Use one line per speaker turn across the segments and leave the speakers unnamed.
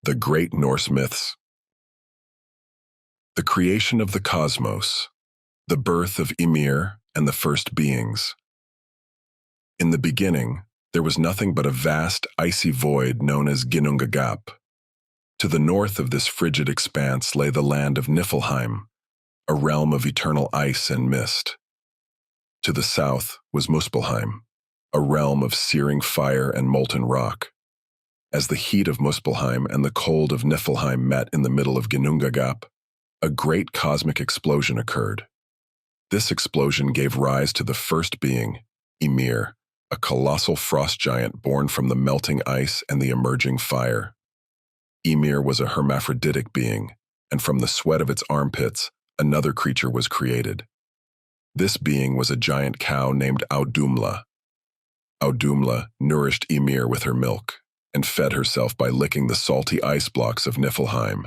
The Great Norse Myths. The creation of the cosmos, the birth of Ymir and the first beings. In the beginning, there was nothing but a vast, icy void known as Ginnungagap. To the north of this frigid expanse lay the land of Niflheim, a realm of eternal ice and mist. To the south was Muspelheim, a realm of searing fire and molten rock. As the heat of Muspelheim and the cold of Niflheim met in the middle of Ginnungagap, a great cosmic explosion occurred. This explosion gave rise to the first being, Ymir, a colossal frost giant born from the melting ice and the emerging fire. Ymir was a hermaphroditic being, and from the sweat of its armpits, another creature was created. This being was a giant cow named Audumla. Audumla nourished Ymir with her milk and fed herself by licking the salty ice blocks of Niflheim.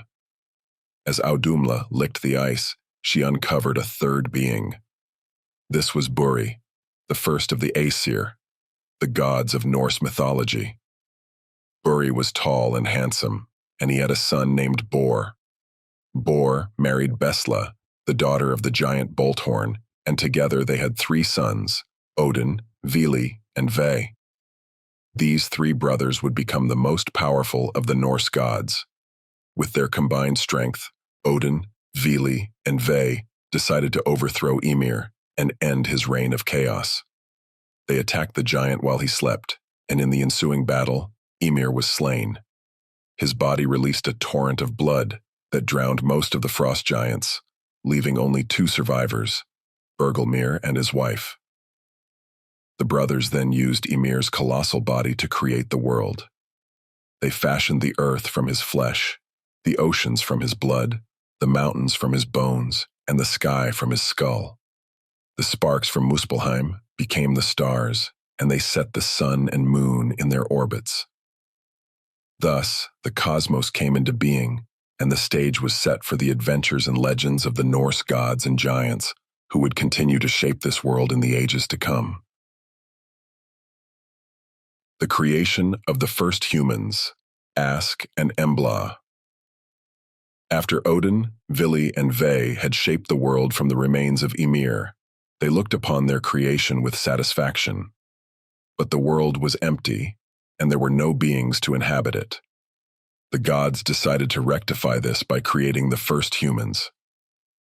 As Audumla licked the ice, she uncovered a third being. This was Buri, the first of the Aesir, the gods of Norse mythology. Buri was tall and handsome, and he had a son named Bor. Bor married Besla, the daughter of the giant Bolthorn, and together they had 3 sons, Odin, Vili, and Ve. These 3 brothers would become the most powerful of the Norse gods. With their combined strength, Odin, Vili, and Ve decided to overthrow Ymir and end his reign of chaos. They attacked the giant while he slept, and in the ensuing battle, Ymir was slain. His body released a torrent of blood that drowned most of the frost giants, leaving only 2 survivors, Bergelmir and his wife. The brothers then used Ymir's colossal body to create the world. They fashioned the earth from his flesh, the oceans from his blood, the mountains from his bones, and the sky from his skull. The sparks from Muspelheim became the stars, and they set the sun and moon in their orbits. Thus, the cosmos came into being, and the stage was set for the adventures and legends of the Norse gods and giants who would continue to shape this world in the ages to come. The creation of the first humans, Ask and Embla. After Odin, Vili, and Ve had shaped the world from the remains of Ymir, they looked upon their creation with satisfaction. But the world was empty, and there were no beings to inhabit it. The gods decided to rectify this by creating the first humans.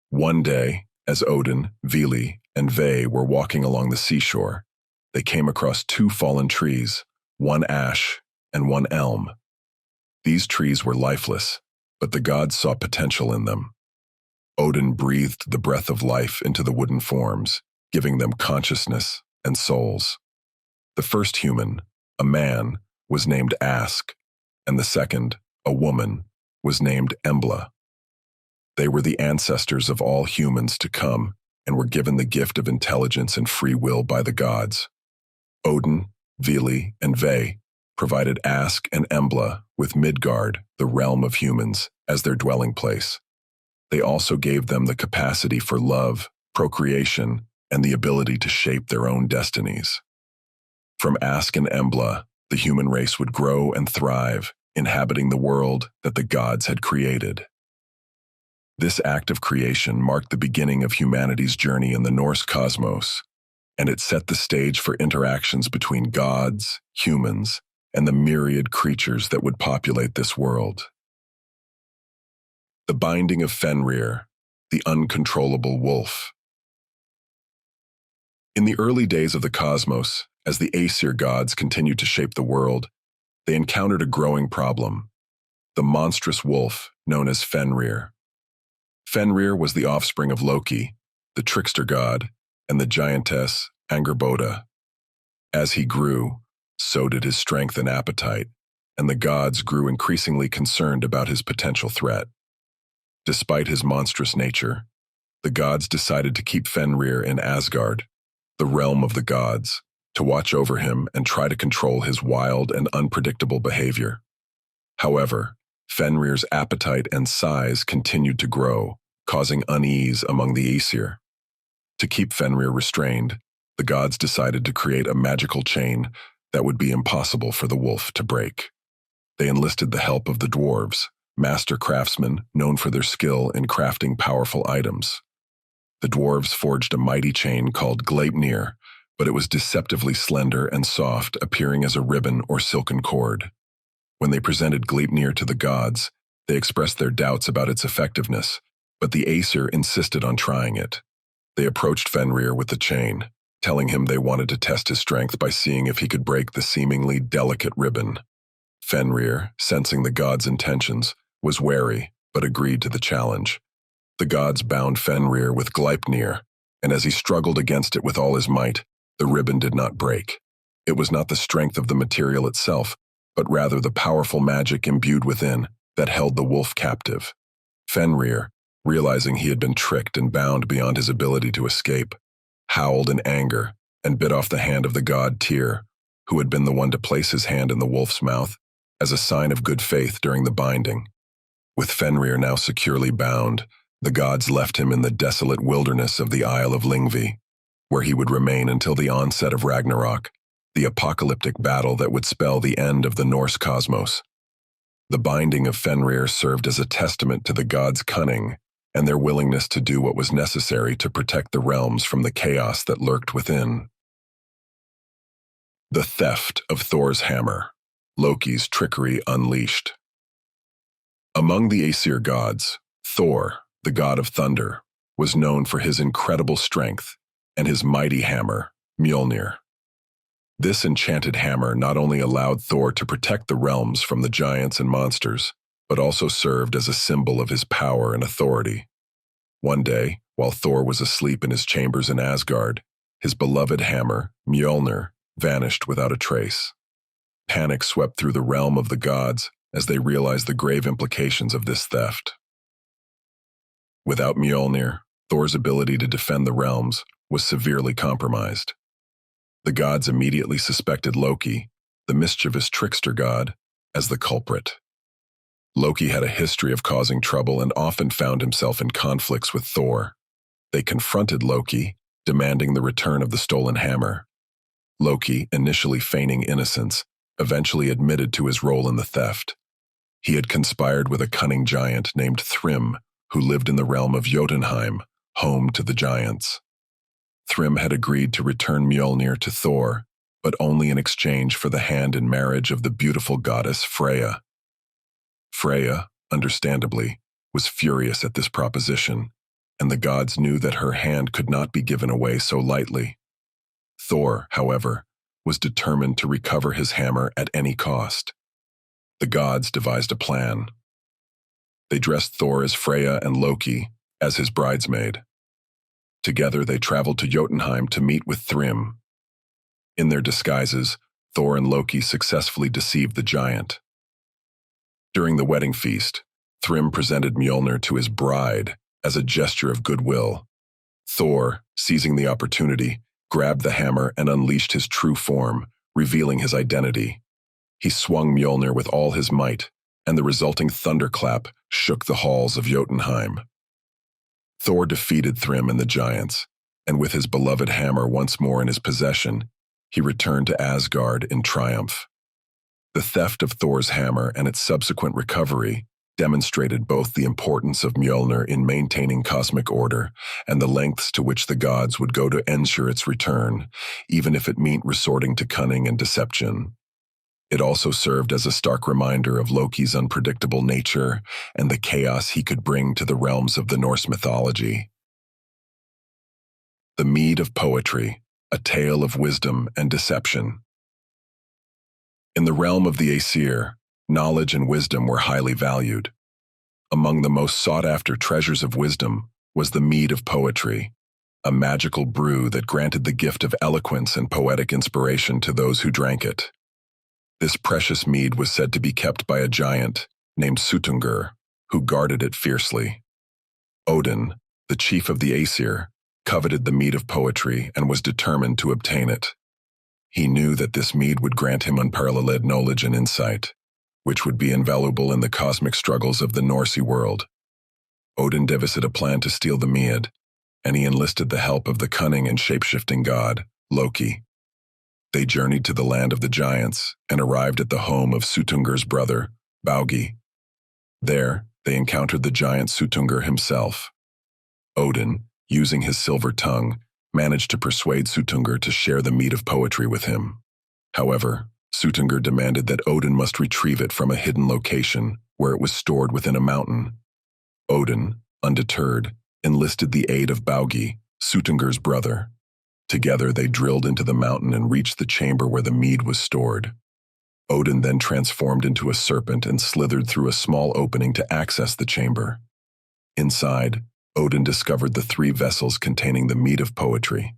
One day, as Odin, Vili, and Ve were walking along the seashore, they came across 2 fallen trees, one ash and one elm. These trees were lifeless, but the gods saw potential in them. Odin breathed the breath of life into the wooden forms, giving them consciousness and souls. The first human, a man, was named Ask, and the second, a woman, was named Embla. They were the ancestors of all humans to come and were given the gift of intelligence and free will by the gods. Odin, Vili, and Ve provided Ask and Embla with Midgard, the realm of humans, as their dwelling place. They also gave them the capacity for love, procreation, and the ability to shape their own destinies. From Ask and Embla, the human race would grow and thrive, inhabiting the world that the gods had created. This act of creation marked the beginning of humanity's journey in the Norse cosmos, and it set the stage for interactions between gods, humans, and the myriad creatures that would populate this world. The binding of Fenrir, the uncontrollable wolf. In the early days of the cosmos, as the Aesir gods continued to shape the world, they encountered a growing problem: the monstrous wolf known as Fenrir. Fenrir was the offspring of Loki, the trickster god, and the giantess Angerboda. As he grew, so did his strength and appetite, and the gods grew increasingly concerned about his potential threat. Despite his monstrous nature, the gods decided to keep Fenrir in Asgard, the realm of the gods, to watch over him and try to control his wild and unpredictable behavior. However, Fenrir's appetite and size continued to grow, causing unease among the Aesir. To keep Fenrir restrained, the gods decided to create a magical chain that would be impossible for the wolf to break. They enlisted the help of the dwarves, master craftsmen known for their skill in crafting powerful items. The dwarves forged a mighty chain called Gleipnir, but it was deceptively slender and soft, appearing as a ribbon or silken cord. When they presented Gleipnir to the gods, they expressed their doubts about its effectiveness, but the Aesir insisted on trying it. They approached Fenrir with the chain, telling him they wanted to test his strength by seeing if he could break the seemingly delicate ribbon. Fenrir, sensing the gods' intentions, was wary, but agreed to the challenge. The gods bound Fenrir with Gleipnir, and as he struggled against it with all his might, the ribbon did not break. It was not the strength of the material itself, but rather the powerful magic imbued within that held the wolf captive. Fenrir, realizing he had been tricked and bound beyond his ability to escape, howled in anger and bit off the hand of the god Tyr, who had been the one to place his hand in the wolf's mouth, as a sign of good faith during the binding. With Fenrir now securely bound, the gods left him in the desolate wilderness of the Isle of Lyngvi, where he would remain until the onset of Ragnarok, the apocalyptic battle that would spell the end of the Norse cosmos. The binding of Fenrir served as a testament to the gods' cunning and their willingness to do what was necessary to protect the realms from the chaos that lurked within. The theft of Thor's hammer, Loki's trickery unleashed. Among the Aesir gods, Thor, the god of thunder, was known for his incredible strength and his mighty hammer, Mjolnir. This enchanted hammer not only allowed Thor to protect the realms from the giants and monsters, but also served as a symbol of his power and authority. One day, while Thor was asleep in his chambers in Asgard, his beloved hammer, Mjolnir, vanished without a trace. Panic swept through the realm of the gods as they realized the grave implications of this theft. Without Mjolnir, Thor's ability to defend the realms was severely compromised. The gods immediately suspected Loki, the mischievous trickster god, as the culprit. Loki had a history of causing trouble and often found himself in conflicts with Thor. They confronted Loki, demanding the return of the stolen hammer. Loki, initially feigning innocence, eventually admitted to his role in the theft. He had conspired with a cunning giant named Thrym, who lived in the realm of Jotunheim, home to the giants. Thrym had agreed to return Mjolnir to Thor, but only in exchange for the hand in marriage of the beautiful goddess Freyja. Freyja, understandably, was furious at this proposition, and the gods knew that her hand could not be given away so lightly. Thor, however, was determined to recover his hammer at any cost. The gods devised a plan. They dressed Thor as Freyja and Loki as his bridesmaid. Together they traveled to Jotunheim to meet with Thrym. In their disguises, Thor and Loki successfully deceived the giant. During the wedding feast, Thrym presented Mjolnir to his bride as a gesture of goodwill. Thor, seizing the opportunity, grabbed the hammer and unleashed his true form, revealing his identity. He swung Mjolnir with all his might, and the resulting thunderclap shook the halls of Jotunheim. Thor defeated Thrym and the giants, and with his beloved hammer once more in his possession, he returned to Asgard in triumph. The theft of Thor's hammer and its subsequent recovery demonstrated both the importance of Mjolnir in maintaining cosmic order and the lengths to which the gods would go to ensure its return, even if it meant resorting to cunning and deception. It also served as a stark reminder of Loki's unpredictable nature and the chaos he could bring to the realms of the Norse mythology. The Mead of Poetry, a tale of wisdom and deception. In the realm of the Aesir, knowledge and wisdom were highly valued. Among the most sought-after treasures of wisdom was the Mead of Poetry, a magical brew that granted the gift of eloquence and poetic inspiration to those who drank it. This precious mead was said to be kept by a giant named Suttungr, who guarded it fiercely. Odin, the chief of the Aesir, coveted the mead of poetry and was determined to obtain it. He knew that this mead would grant him unparalleled knowledge and insight, which would be invaluable in the cosmic struggles of the Norse world. Odin devised a plan to steal the mead, and he enlisted the help of the cunning and shape-shifting god, Loki. They journeyed to the land of the giants and arrived at the home of Suttungur's brother, Baugi. There, they encountered the giant Suttungr himself. Odin, using his silver tongue, managed to persuade Suttungr to share the mead of poetry with him. However, Suttungr demanded that Odin must retrieve it from a hidden location where it was stored within a mountain. Odin, undeterred, enlisted the aid of Baugi, Suttungr's brother. Together they drilled into the mountain and reached the chamber where the mead was stored. Odin then transformed into a serpent and slithered through a small opening to access the chamber. Inside, Odin discovered the 3 vessels containing the mead of poetry.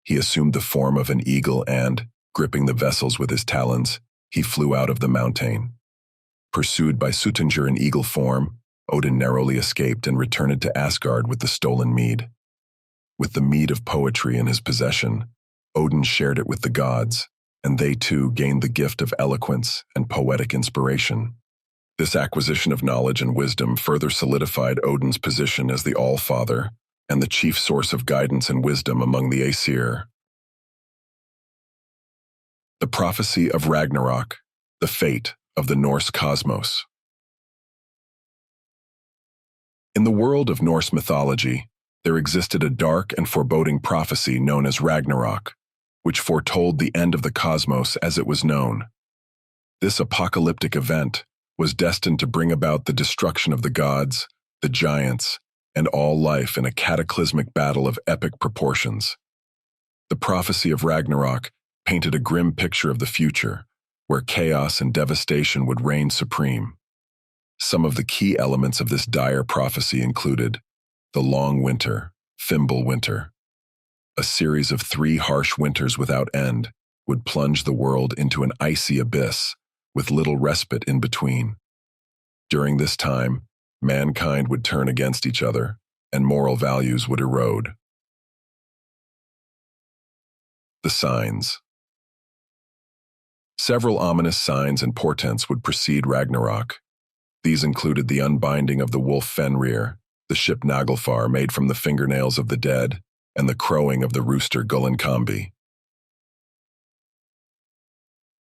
He assumed the form of an eagle and, gripping the vessels with his talons, he flew out of the mountain. Pursued by Suttungr in eagle form, Odin narrowly escaped and returned to Asgard with the stolen mead. With the mead of poetry in his possession, Odin shared it with the gods, and they too gained the gift of eloquence and poetic inspiration. This acquisition of knowledge and wisdom further solidified Odin's position as the All-Father and the chief source of guidance and wisdom among the Aesir. The prophecy of Ragnarok, the fate of the Norse cosmos. In the world of Norse mythology, there existed a dark and foreboding prophecy known as Ragnarok, which foretold the end of the cosmos as it was known. This apocalyptic event was destined to bring about the destruction of the gods, the giants, and all life in a cataclysmic battle of epic proportions. The prophecy of Ragnarok painted a grim picture of the future, where chaos and devastation would reign supreme. Some of the key elements of this dire prophecy included the long winter, Fimbulwinter. A series of 3 harsh winters without end would plunge the world into an icy abyss, with little respite in between. During this time, mankind would turn against each other, and moral values would erode. The signs. Several ominous signs and portents would precede Ragnarok. These included the unbinding of the wolf Fenrir, the ship Naglfar made from the fingernails of the dead, and the crowing of the rooster Gullinkambi.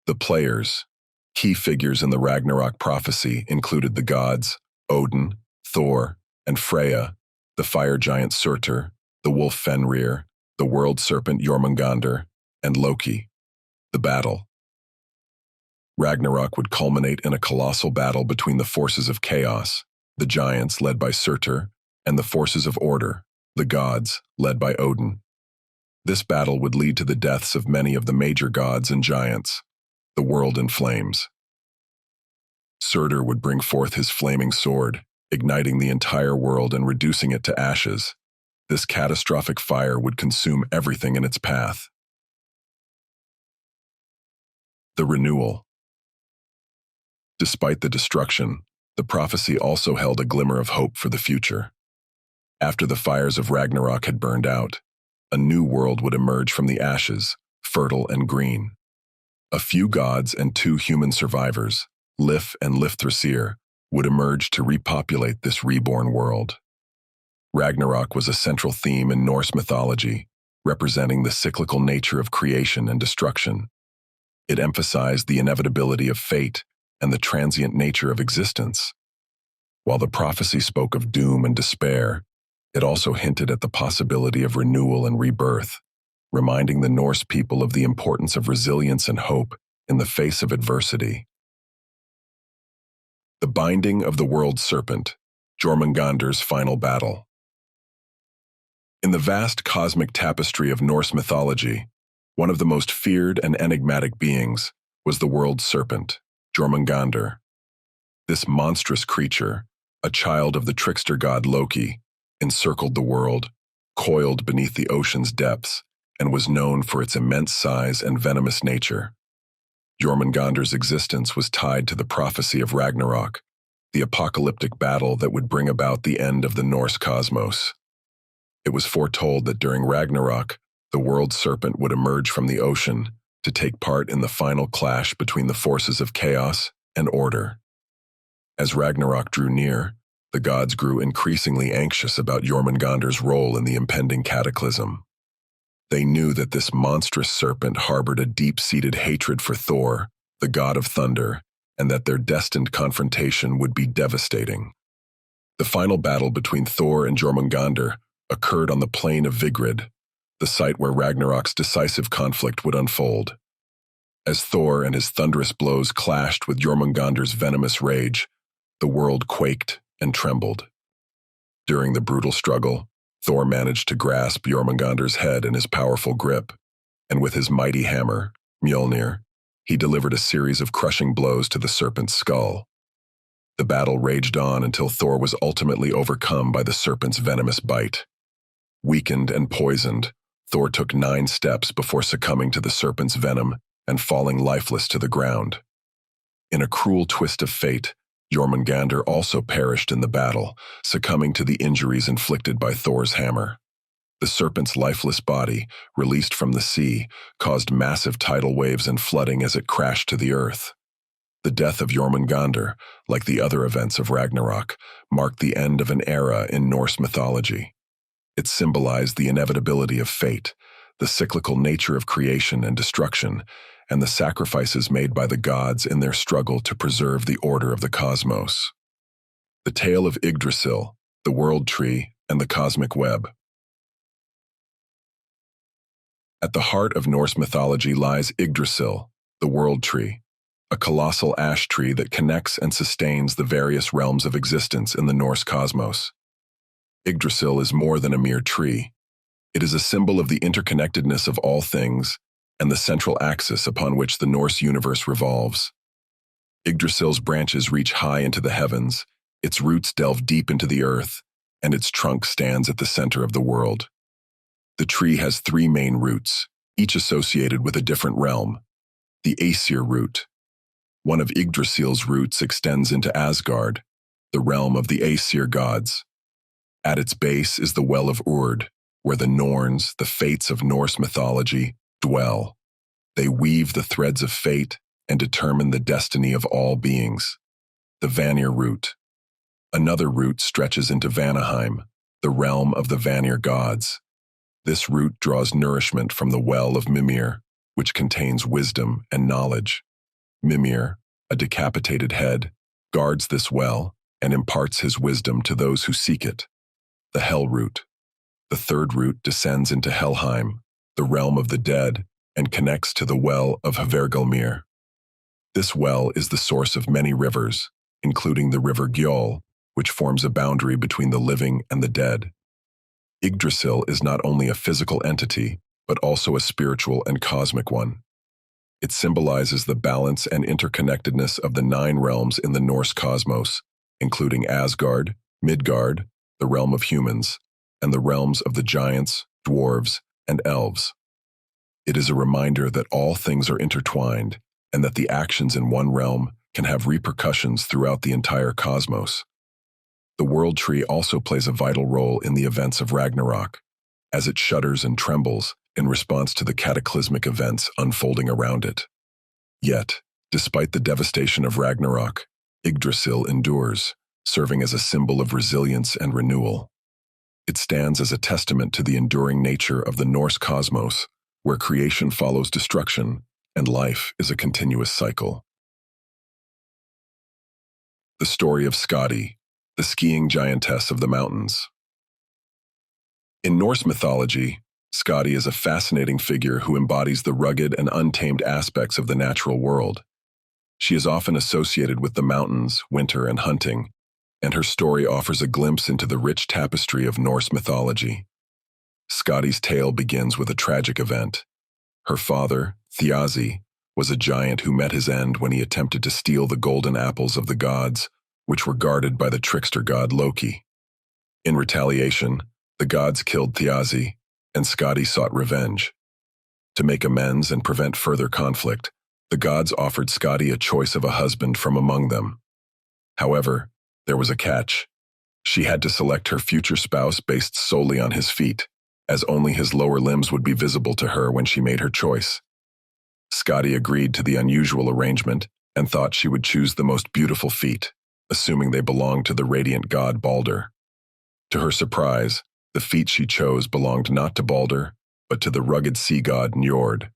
The players. Key figures in the Ragnarok prophecy included the gods, Odin, Thor, and Freyja, the fire giant Surtur, the wolf Fenrir, the world serpent Jormungandr, and Loki. The battle. Ragnarok would culminate in a colossal battle between the forces of chaos, the giants led by Surtur, and the forces of order, the gods, led by Odin. This battle would lead to the deaths of many of the major gods and giants. The world in flames. Surtur would bring forth his flaming sword, igniting the entire world and reducing it to ashes. This catastrophic fire would consume everything in its path. The renewal. Despite the destruction, the prophecy also held a glimmer of hope for the future. After the fires of Ragnarok had burned out, a new world would emerge from the ashes, fertile and green. A few gods and 2 human survivors, Lif and Lifthrasir, would emerge to repopulate this reborn world. Ragnarok was a central theme in Norse mythology, representing the cyclical nature of creation and destruction. It emphasized the inevitability of fate and the transient nature of existence. While the prophecy spoke of doom and despair, it also hinted at the possibility of renewal and rebirth, reminding the Norse people of the importance of resilience and hope in the face of adversity. The binding of the world serpent, Jormungandr's final battle. In the vast cosmic tapestry of Norse mythology, one of the most feared and enigmatic beings was the world serpent, Jormungandr. This monstrous creature, a child of the trickster god Loki, encircled the world, coiled beneath the ocean's depths, and was known for its immense size and venomous nature. Jormungandr's existence was tied to the prophecy of Ragnarok, the apocalyptic battle that would bring about the end of the Norse cosmos. It was foretold that during Ragnarok, the world serpent would emerge from the ocean to take part in the final clash between the forces of chaos and order. As Ragnarok drew near, the gods grew increasingly anxious about Jormungandr's role in the impending cataclysm. They knew that this monstrous serpent harbored a deep-seated hatred for Thor, the god of thunder, and that their destined confrontation would be devastating. The final battle between Thor and Jormungandr occurred on the plain of Vigrid, the site where Ragnarok's decisive conflict would unfold. As Thor and his thunderous blows clashed with Jormungandr's venomous rage, the world quaked and trembled. During the brutal struggle, Thor managed to grasp Jormungandr's head in his powerful grip, and with his mighty hammer, Mjolnir, he delivered a series of crushing blows to the serpent's skull. The battle raged on until Thor was ultimately overcome by the serpent's venomous bite. Weakened and poisoned, Thor took 9 steps before succumbing to the serpent's venom and falling lifeless to the ground. In a cruel twist of fate, Jormungandr also perished in the battle, succumbing to the injuries inflicted by Thor's hammer. The serpent's lifeless body, released from the sea, caused massive tidal waves and flooding as it crashed to the earth. The death of Jormungandr, like the other events of Ragnarok, marked the end of an era in Norse mythology. It symbolized the inevitability of fate, the cyclical nature of creation and destruction, and the sacrifices made by the gods in their struggle to preserve the order of the cosmos. The tale of Yggdrasil, the world tree, and the cosmic web. At the heart of Norse mythology lies Yggdrasil, the world tree, a colossal ash tree that connects and sustains the various realms of existence in the Norse cosmos. Yggdrasil is more than a mere tree. It is a symbol of the interconnectedness of all things and the central axis upon which the Norse universe revolves. Yggdrasil's branches reach high into the heavens, its roots delve deep into the earth, and its trunk stands at the center of the world. The tree has 3 main roots, each associated with a different realm. The Aesir root. One of Yggdrasil's roots extends into Asgard, the realm of the Aesir gods. At its base is the Well of Urd, where the Norns, the fates of Norse mythology, dwell. They weave the threads of fate and determine the destiny of all beings. The Vanir root. Another root stretches into Vanaheim, the realm of the Vanir gods. This root draws nourishment from the well of Mimir, which contains wisdom and knowledge. Mimir, a decapitated head, guards this well and imparts his wisdom to those who seek it. The Hel root. The third root descends into Helheim, the realm of the dead, and connects to the well of Hvergelmir. This well is the source of many rivers, including the river Gjöll, which forms a boundary between the living and the dead. Yggdrasil is not only a physical entity, but also a spiritual and cosmic one. It symbolizes the balance and interconnectedness of the 9 realms in the Norse cosmos, including Asgard, Midgard, the realm of humans, and the realms of the giants, dwarves, and elves. It is a reminder that all things are intertwined and that the actions in one realm can have repercussions throughout the entire cosmos. The world tree also plays a vital role in the events of Ragnarok, as it shudders and trembles in response to the cataclysmic events unfolding around it. Yet, despite the devastation of Ragnarok, Yggdrasil endures, serving as a symbol of resilience and renewal. It stands as a testament to the enduring nature of the Norse cosmos, where creation follows destruction and life is a continuous cycle. The story of Skadi, the skiing giantess of the mountains. In Norse mythology, Skadi is a fascinating figure who embodies the rugged and untamed aspects of the natural world. She is often associated with the mountains, winter, and hunting, and her story offers a glimpse into the rich tapestry of Norse mythology. Skadi's tale begins with a tragic event. Her father, Thiazi, was a giant who met his end when he attempted to steal the golden apples of the gods, which were guarded by the trickster god Loki. In retaliation, the gods killed Thiazi, and Skadi sought revenge. To make amends and prevent further conflict, the gods offered Skadi a choice of a husband from among them. However, there was a catch. She had to select her future spouse based solely on his feet, as only his lower limbs would be visible to her when she made her choice. Skadi agreed to the unusual arrangement and thought she would choose the most beautiful feet, assuming they belonged to the radiant god Balder. To her surprise, the feet she chose belonged not to Balder, but to the rugged sea god Njord.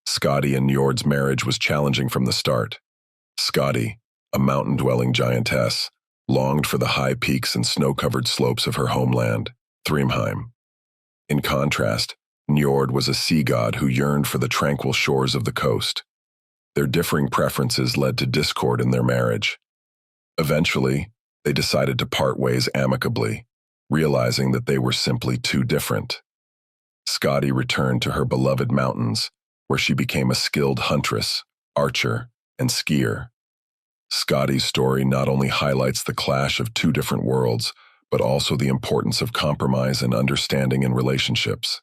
Skadi and Njord's marriage was challenging from the start. Skadi, a mountain-dwelling giantess, longed for the high peaks and snow-covered slopes of her homeland, Thrymheim. In contrast, Njord was a sea god who yearned for the tranquil shores of the coast. Their differing preferences led to discord in their marriage. Eventually, they decided to part ways amicably, realizing that they were simply too different. Skadi returned to her beloved mountains, where she became a skilled huntress, archer, and skier. Skadi's story not only highlights the clash of two different worlds, but also the importance of compromise and understanding in relationships.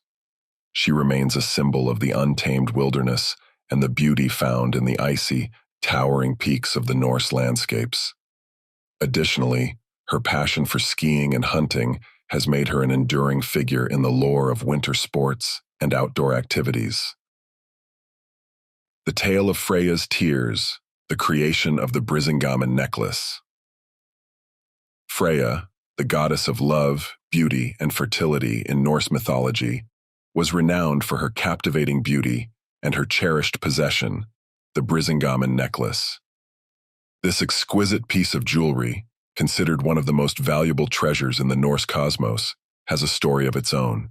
She remains a symbol of the untamed wilderness and the beauty found in the icy, towering peaks of the Norse landscapes. Additionally, her passion for skiing and hunting has made her an enduring figure in the lore of winter sports and outdoor activities. The tale of Freyja's tears, the creation of the Brisingamen necklace. Freyja, the goddess of love, beauty, and fertility in Norse mythology, was renowned for her captivating beauty and her cherished possession, the Brisingamen necklace. This exquisite piece of jewelry, considered one of the most valuable treasures in the Norse cosmos, has a story of its own.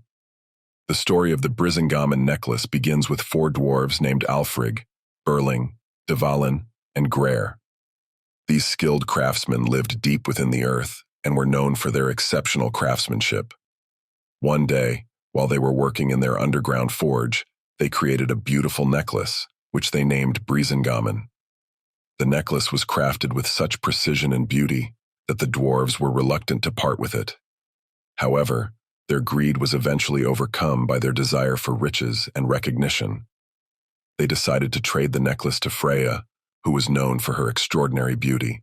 The story of the Brisingamen necklace begins with four dwarves named Alfrig, Erling, Dvalin, and Greyr. These skilled craftsmen lived deep within the earth and were known for their exceptional craftsmanship. One day, while they were working in their underground forge, they created a beautiful necklace, which they named Brisingamen. The necklace was crafted with such precision and beauty that the dwarves were reluctant to part with it. However, their greed was eventually overcome by their desire for riches and recognition. They decided to trade the necklace to Freyja, who was known for her extraordinary beauty.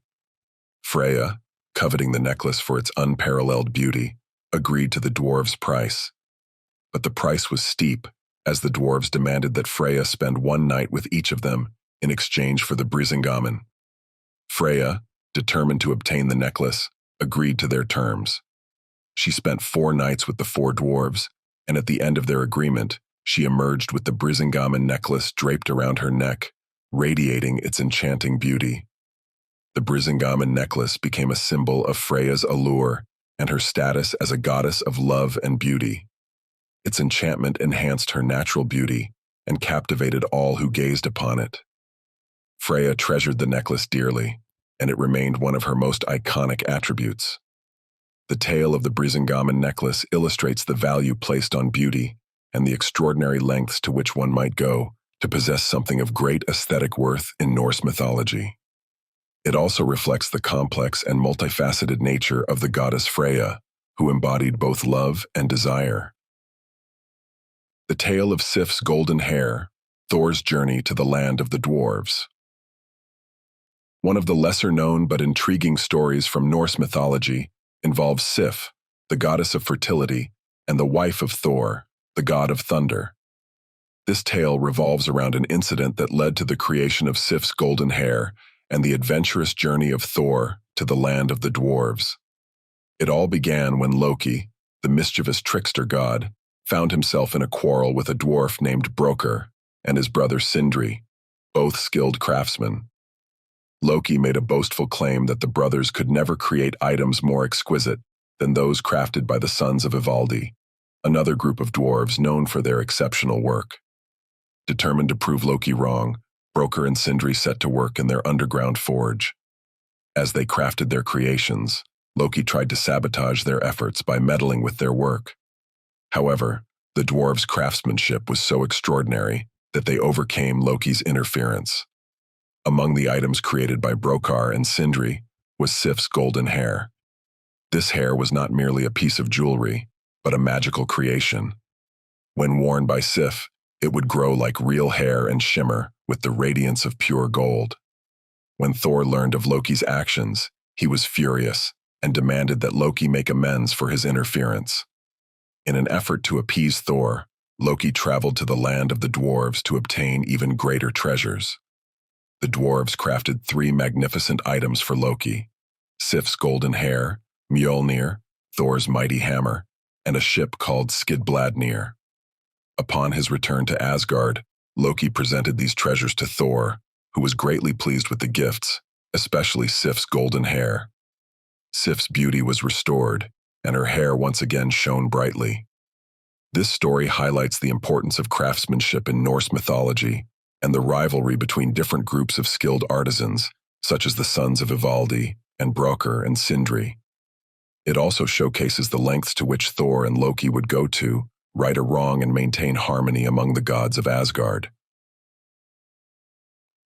Freyja, coveting the necklace for its unparalleled beauty, agreed to the dwarves' price. But the price was steep, as the dwarves demanded that Freyja spend one night with each of them in exchange for the Brisingamen. Freyja, determined to obtain the necklace, agreed to their terms. She spent 4 nights with the 4 dwarves, and at the end of their agreement, she emerged with the Brisingamen necklace draped around her neck, radiating its enchanting beauty. The Brisingamen necklace became a symbol of Freyja's allure and her status as a goddess of love and beauty. Its enchantment enhanced her natural beauty and captivated all who gazed upon it. Freyja treasured the necklace dearly, and it remained one of her most iconic attributes. The tale of the Brisingamen necklace illustrates the value placed on beauty and the extraordinary lengths to which one might go to possess something of great aesthetic worth in Norse mythology. It also reflects the complex and multifaceted nature of the goddess Freyja, who embodied both love and desire. The tale of Sif's golden hair, Thor's journey to the land of the dwarves. One of the lesser-known but intriguing stories from Norse mythology involves Sif, the goddess of fertility, and the wife of Thor, the god of thunder. This tale revolves around an incident that led to the creation of Sif's golden hair and the adventurous journey of Thor to the land of the dwarves. It all began when Loki, the mischievous trickster god, found himself in a quarrel with a dwarf named Brokkr and his brother Sindri, both skilled craftsmen. Loki made a boastful claim that the brothers could never create items more exquisite than those crafted by the sons of Ivaldi, another group of dwarves known for their exceptional work. Determined to prove Loki wrong, Brokkr and Sindri set to work in their underground forge. As they crafted their creations, Loki tried to sabotage their efforts by meddling with their work. However, the dwarves' craftsmanship was so extraordinary that they overcame Loki's interference. Among the items created by Brokkr and Sindri was Sif's golden hair. This hair was not merely a piece of jewelry, but a magical creation. When worn by Sif, it would grow like real hair and shimmer with the radiance of pure gold. When Thor learned of Loki's actions, he was furious and demanded that Loki make amends for his interference. In an effort to appease Thor, Loki traveled to the land of the dwarves to obtain even greater treasures. The dwarves crafted 3 magnificent items for Loki: Sif's golden hair, Mjolnir, Thor's mighty hammer, and a ship called Skidbladnir. Upon his return to Asgard, Loki presented these treasures to Thor, who was greatly pleased with the gifts, especially Sif's golden hair. Sif's beauty was restored, and her hair once again shone brightly. This story highlights the importance of craftsmanship in Norse mythology and the rivalry between different groups of skilled artisans, such as the sons of Ivaldi and Brokkr and Sindri. It also showcases the lengths to which Thor and Loki would go to right a wrong and maintain harmony among the gods of Asgard.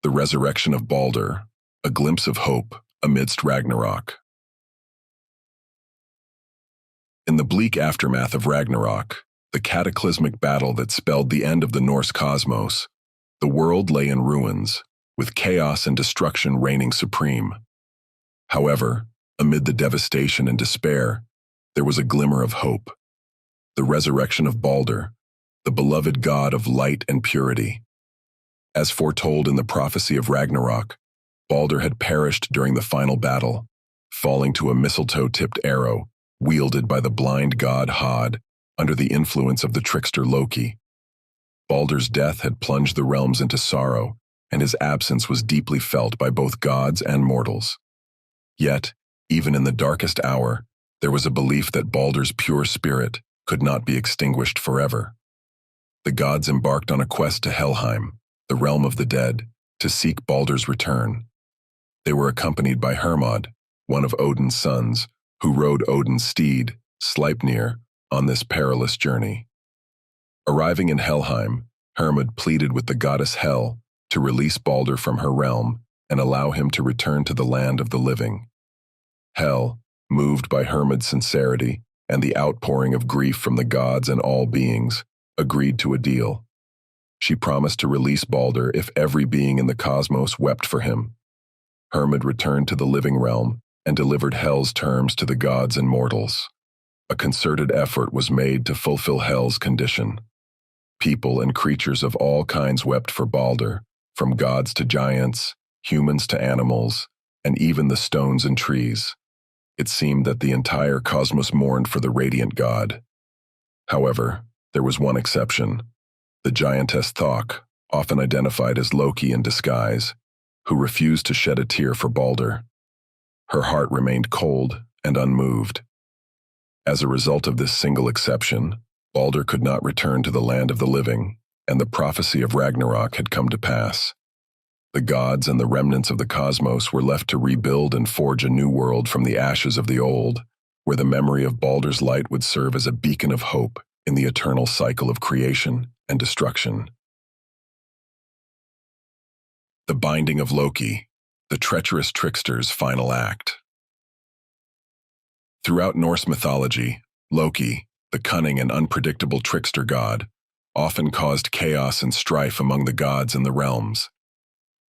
The resurrection of Baldur, a glimpse of hope amidst Ragnarok. In the bleak aftermath of Ragnarok, the cataclysmic battle that spelled the end of the Norse cosmos, the world lay in ruins, with chaos and destruction reigning supreme. However, amid the devastation and despair, there was a glimmer of hope. The resurrection of Baldur, the beloved god of light and purity. As foretold in the prophecy of Ragnarok, Baldur had perished during the final battle, falling to a mistletoe-tipped arrow wielded by the blind god Hod under the influence of the trickster Loki. Baldur's death had plunged the realms into sorrow, and his absence was deeply felt by both gods and mortals. Yet, even in the darkest hour, there was a belief that Baldur's pure spirit could not be extinguished forever. The gods embarked on a quest to Helheim, the realm of the dead, to seek Baldur's return. They were accompanied by Hermod, one of Odin's sons, who rode Odin's steed, Sleipnir, on this perilous journey. Arriving in Helheim, Hermod pleaded with the goddess Hel to release Baldur from her realm and allow him to return to the land of the living. Hel, moved by Hermod's sincerity and the outpouring of grief from the gods and all beings, agreed to a deal. She promised to release Baldur if every being in the cosmos wept for him. Hermod returned to the living realm and delivered Hel's terms to the gods and mortals. A concerted effort was made to fulfill Hel's condition. People and creatures of all kinds wept for Baldur, from gods to giants, humans to animals, and even the stones and trees. It seemed that the entire cosmos mourned for the radiant god. However, there was one exception: the giantess Thok, often identified as Loki in disguise, who refused to shed a tear for Baldur. Her heart remained cold and unmoved. As a result of this single exception, Baldur could not return to the land of the living, and the prophecy of Ragnarok had come to pass. The gods and the remnants of the cosmos were left to rebuild and forge a new world from the ashes of the old, where the memory of Baldur's light would serve as a beacon of hope in the eternal cycle of creation and destruction. The binding of Loki, the treacherous trickster's final act. Throughout Norse mythology, Loki, the cunning and unpredictable trickster god, often caused chaos and strife among the gods and the realms.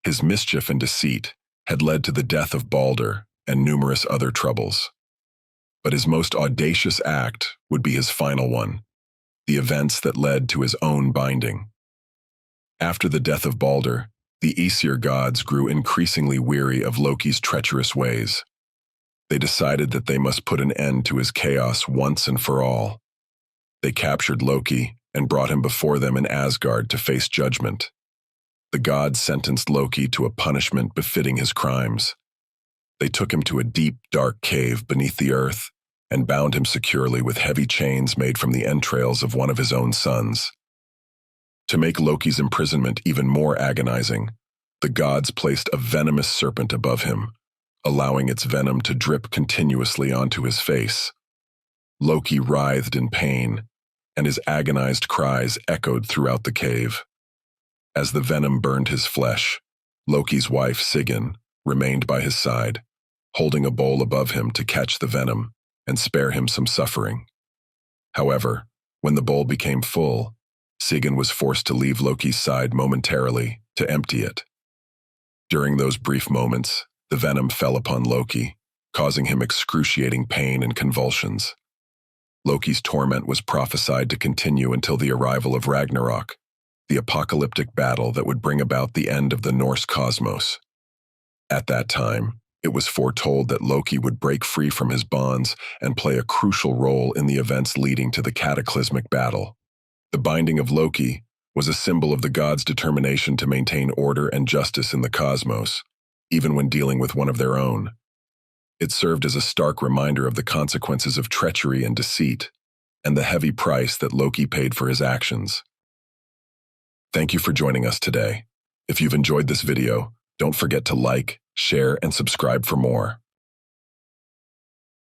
His mischief and deceit had led to the death of Baldur and numerous other troubles. But his most audacious act would be his final one, the events that led to his own binding. After the death of Baldur, the Aesir gods grew increasingly weary of Loki's treacherous ways. They decided that they must put an end to his chaos once and for all. They captured Loki and brought him before them in Asgard to face judgment. The gods sentenced Loki to a punishment befitting his crimes. They took him to a deep, dark cave beneath the earth and bound him securely with heavy chains made from the entrails of one of his own sons. To make Loki's imprisonment even more agonizing, the gods placed a venomous serpent above him, allowing its venom to drip continuously onto his face. Loki writhed in pain, and his agonized cries echoed throughout the cave. As the venom burned his flesh, Loki's wife Sigyn remained by his side, holding a bowl above him to catch the venom and spare him some suffering. However, when the bowl became full, Sigyn was forced to leave Loki's side momentarily to empty it. During those brief moments, the venom fell upon Loki, causing him excruciating pain and convulsions. Loki's torment was prophesied to continue until the arrival of Ragnarok, the apocalyptic battle that would bring about the end of the Norse cosmos. At that time, it was foretold that Loki would break free from his bonds and play a crucial role in the events leading to the cataclysmic battle. The binding of Loki was a symbol of the gods' determination to maintain order and justice in the cosmos, even when dealing with one of their own. It served as a stark reminder of the consequences of treachery and deceit, and the heavy price that Loki paid for his actions. Thank you for joining us today. If you've enjoyed this video, don't forget to like, share, and subscribe for more.